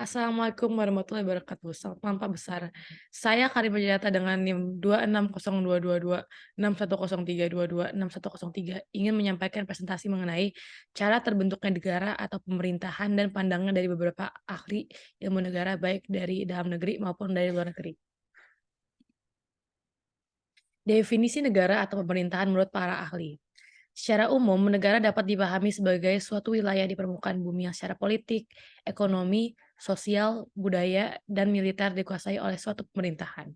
Assalamualaikum warahmatullahi wabarakatuh. Selamat malam Pak Besar. Saya Karim Data dengan NIM 2602226103226103 ingin menyampaikan presentasi mengenai cara terbentuknya negara atau pemerintahan dan pandangan dari beberapa ahli ilmu negara baik dari dalam negeri maupun dari luar negeri. Definisi negara atau pemerintahan menurut para ahli. Secara umum, negara dapat dipahami sebagai suatu wilayah di permukaan bumi yang secara politik, ekonomi, sosial, budaya, dan militer dikuasai oleh suatu pemerintahan.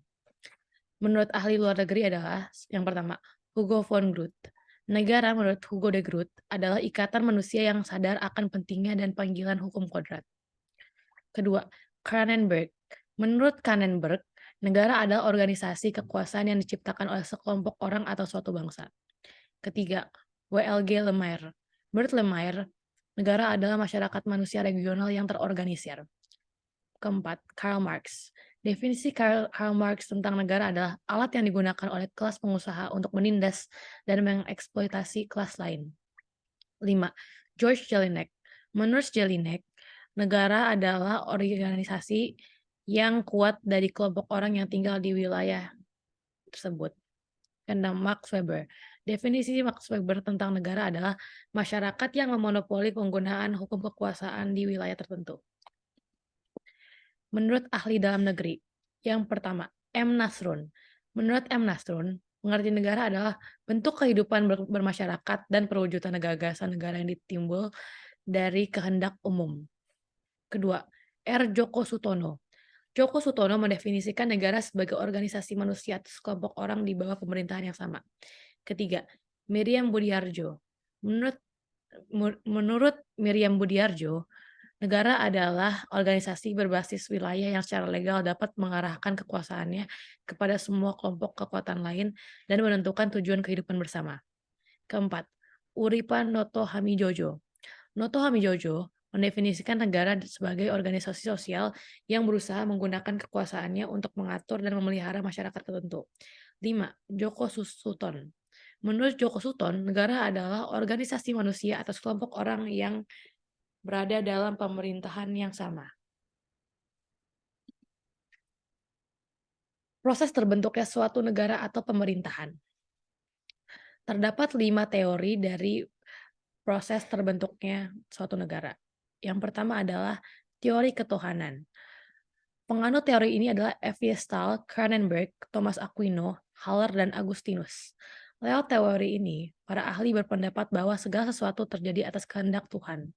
Menurut ahli luar negeri adalah yang pertama, Hugo von Groot. Negara menurut Hugo de Groot adalah ikatan manusia yang sadar akan pentingnya dan panggilan hukum kodrat. Kedua, Cronenberg. Menurut Cronenberg, negara adalah organisasi kekuasaan yang diciptakan oleh sekelompok orang atau suatu bangsa. Ketiga, W.L.G. Lemire. Menurut Lemire, negara adalah masyarakat manusia regional yang terorganisir. Keempat, Karl Marx. Definisi Karl Marx tentang negara adalah alat yang digunakan oleh kelas pengusaha untuk menindas dan mengeksploitasi kelas lain. 5. George Jelinek. Menurut Jelinek, negara adalah organisasi yang kuat dari kelompok orang yang tinggal di wilayah tersebut. Keenam, Max Weber. Definisi Max Weber tentang negara adalah masyarakat yang memonopoli penggunaan hukum kekuasaan di wilayah tertentu. Menurut ahli dalam negeri, yang pertama, M. Nasrun. Menurut M. Nasrun, pengertian negara adalah bentuk kehidupan bermasyarakat dan perwujudan gagasan negara yang ditimbul dari kehendak umum. Kedua, R. Joko Sutono. Joko Sutono mendefinisikan negara sebagai organisasi manusia atau sekelompok orang di bawah pemerintahan yang sama. Ketiga, Miriam Budiarjo. Menurut Miriam Budiarjo, negara adalah organisasi berbasis wilayah yang secara legal dapat mengarahkan kekuasaannya kepada semua kelompok kekuatan lain dan menentukan tujuan kehidupan bersama. Keempat, Uripan Noto Hamijojo. Noto Hamijojo mendefinisikan negara sebagai organisasi sosial yang berusaha menggunakan kekuasaannya untuk mengatur dan memelihara masyarakat tertentu. 5. Joko Suton. Menurut Joko Suton, negara adalah organisasi manusia atas kelompok orang yang berada dalam pemerintahan yang sama. Proses terbentuknya suatu negara atau pemerintahan. Terdapat 5 teori dari proses terbentuknya suatu negara. Yang pertama adalah teori ketuhanan. Penganut teori ini adalah Eviestal, Cronenberg, Thomas Aquino, Haller, dan Agustinus. Lewat teori ini, para ahli berpendapat bahwa segala sesuatu terjadi atas kehendak Tuhan.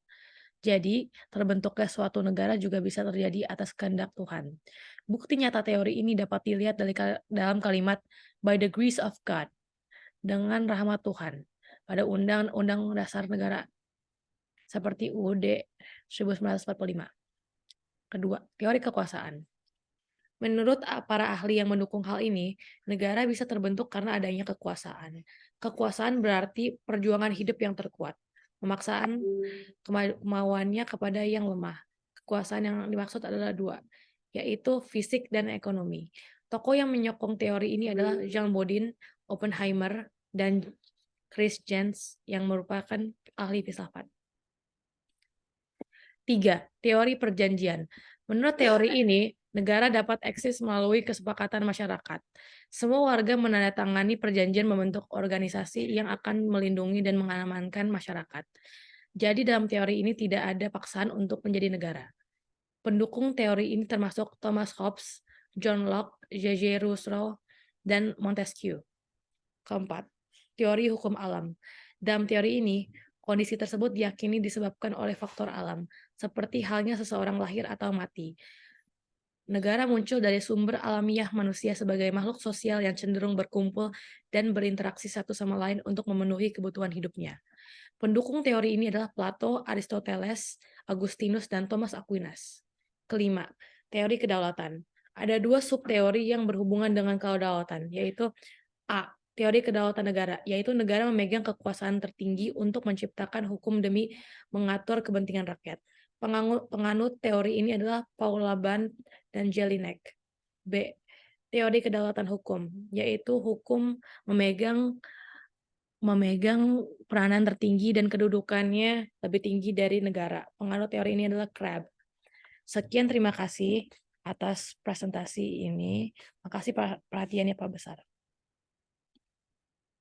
Jadi, terbentuknya suatu negara juga bisa terjadi atas kehendak Tuhan. Bukti nyata teori ini dapat dilihat dalam kalimat by the grace of God, dengan rahmat Tuhan, pada Undang-Undang Dasar Negara seperti UUD 1945. Kedua, teori kekuasaan. Menurut para ahli yang mendukung hal ini, negara bisa terbentuk karena adanya kekuasaan. Kekuasaan berarti perjuangan hidup yang terkuat, pemaksaan kemauannya kepada yang lemah. Kekuasaan yang dimaksud adalah dua, yaitu fisik dan ekonomi. Tokoh yang menyokong teori ini adalah Jean Bodin, Oppenheimer, dan Chris Jens yang merupakan ahli filsafat. 3. Teori perjanjian. Menurut teori ini, negara dapat eksis melalui kesepakatan masyarakat. Semua warga menandatangani perjanjian membentuk organisasi yang akan melindungi dan mengamankan masyarakat. Jadi dalam teori ini tidak ada paksaan untuk menjadi negara. Pendukung teori ini termasuk Thomas Hobbes, John Locke, J.J. Rousseau, dan Montesquieu. Keempat, teori hukum alam. Dalam teori ini, kondisi tersebut diyakini disebabkan oleh faktor alam, seperti halnya seseorang lahir atau mati. Negara muncul dari sumber alamiah manusia sebagai makhluk sosial yang cenderung berkumpul dan berinteraksi satu sama lain untuk memenuhi kebutuhan hidupnya. Pendukung teori ini adalah Plato, Aristoteles, Agustinus, dan Thomas Aquinas. Kelima, teori kedaulatan. Ada 2 subteori yang berhubungan dengan kedaulatan, yaitu A. Teori kedaulatan negara, yaitu negara memegang kekuasaan tertinggi untuk menciptakan hukum demi mengatur kepentingan rakyat. Penganut teori ini adalah Paul Laban dan Jelinek. B. Teori kedaulatan hukum, yaitu hukum memegang peranan tertinggi dan kedudukannya lebih tinggi dari negara. Penganut teori ini adalah Crabbe. Sekian, terima kasih atas presentasi ini. Makasih perhatiannya Pak Besar.